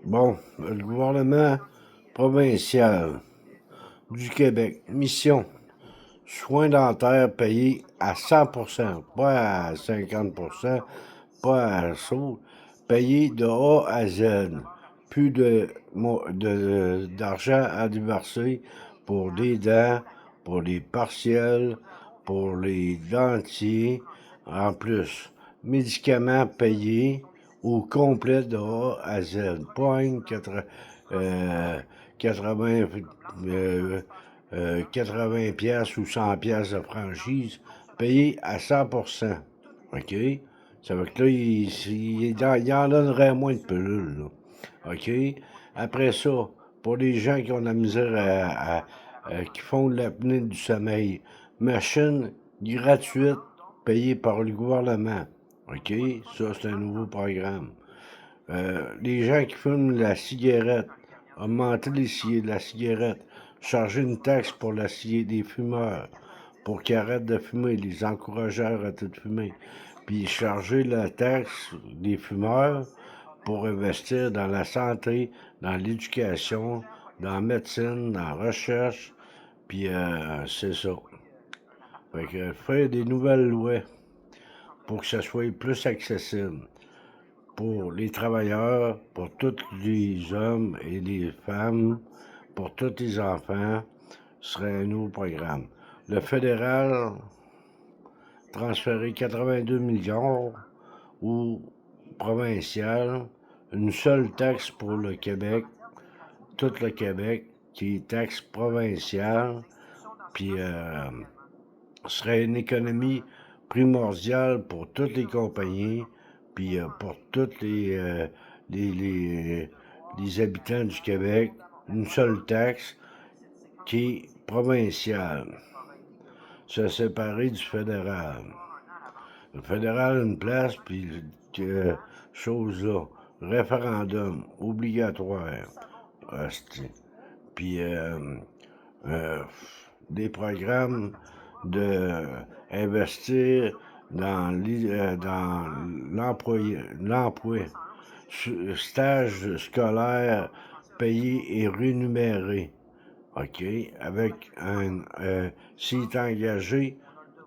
Bon, le gouvernement provincial du Québec, mission, soins dentaires payés à 100%, pas à 50%, pas à saut, payés de A à Z. Plus d'argent à déverser pour des dents, pour les partiels, pour les dentiers, en plus. Médicaments payés au complet de A à Z. Pas une 80, 80 pièces ou 100 pièces de franchise payés à 100%. OK? Ça veut que là, il en donnerait moins de pilules, là. OK? Après ça, pour les gens qui ont de la misère qui font de l'apnée du sommeil, machine gratuite payée par le gouvernement. OK? Ça, c'est un nouveau programme. Les gens qui fument la cigarette, augmenter la cigarette, charger une taxe pour des fumeurs, pour qu'ils arrêtent de fumer, les encourager à arrêter de fumer, puis charger la taxe des fumeurs pour investir dans la santé, dans l'éducation, dans la médecine, dans la recherche, puis c'est ça. Fait que faire des nouvelles lois pour que ça soit plus accessible pour les travailleurs, pour tous les hommes et les femmes, pour tous les enfants, serait un nouveau programme. Le fédéral transférer 82 millions ou provincial, une seule taxe pour le Québec, tout le Québec, qui est taxe provinciale, puis serait une économie primordiale pour toutes les compagnies, puis pour tous les habitants du Québec, une seule taxe qui est provinciale, se séparer du fédéral. Le fédéral a une place, puis chose là, référendum obligatoire, hostie. Puis euh, des programmes de investir dans l'emploi, stage scolaire payé et rémunéré. OK? Avec s'il est engagé,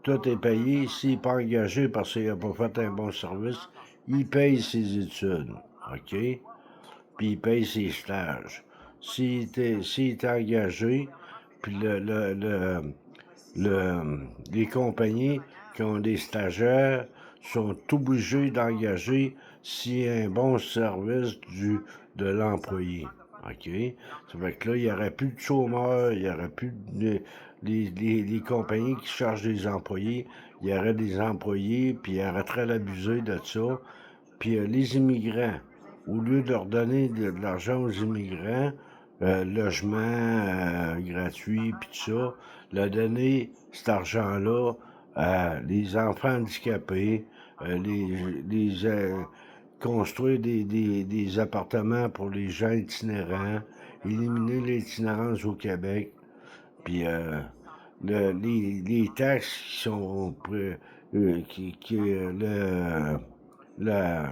tout est payé. S'il n'est pas engagé parce qu'il n'a pas fait un bon service, il paye ses études. OK? Puis il paye ses stages. S'il est engagé, puis les compagnies qui ont des stagiaires sont obligées d'engager s'il y a un bon service de l'employé. OK? Ça fait que là, il n'y aurait plus de chômeurs, il n'y aurait plus les compagnies qui chargent des employés, il y aurait des employés, puis ils arrêteraient d'abuser de ça. Puis les immigrants, au lieu de leur donner de l'argent aux immigrants, logement gratuit, puis tout ça, leur donner cet argent-là à les enfants handicapés, construire des appartements pour les gens itinérants, éliminer l'itinérance au Québec, puis les taxes qui sont la,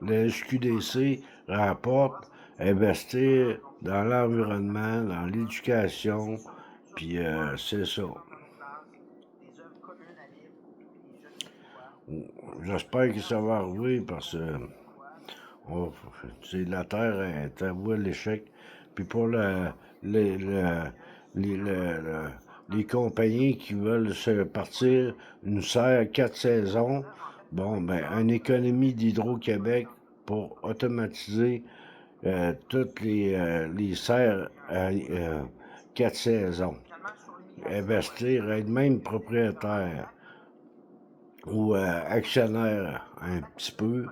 le SQDC rapporte investir dans l'environnement, dans l'éducation, puis c'est ça. J'espère que ça va arriver parce que la Terre est à voie l'échec. Puis pour les, le- les compagnies qui veulent se partir une serre 4 saisons, bon, ben, une économie d'Hydro-Québec pour automatiser toutes les serres à 4 saisons. Investir, être même propriétaire ou actionnaire un petit peu,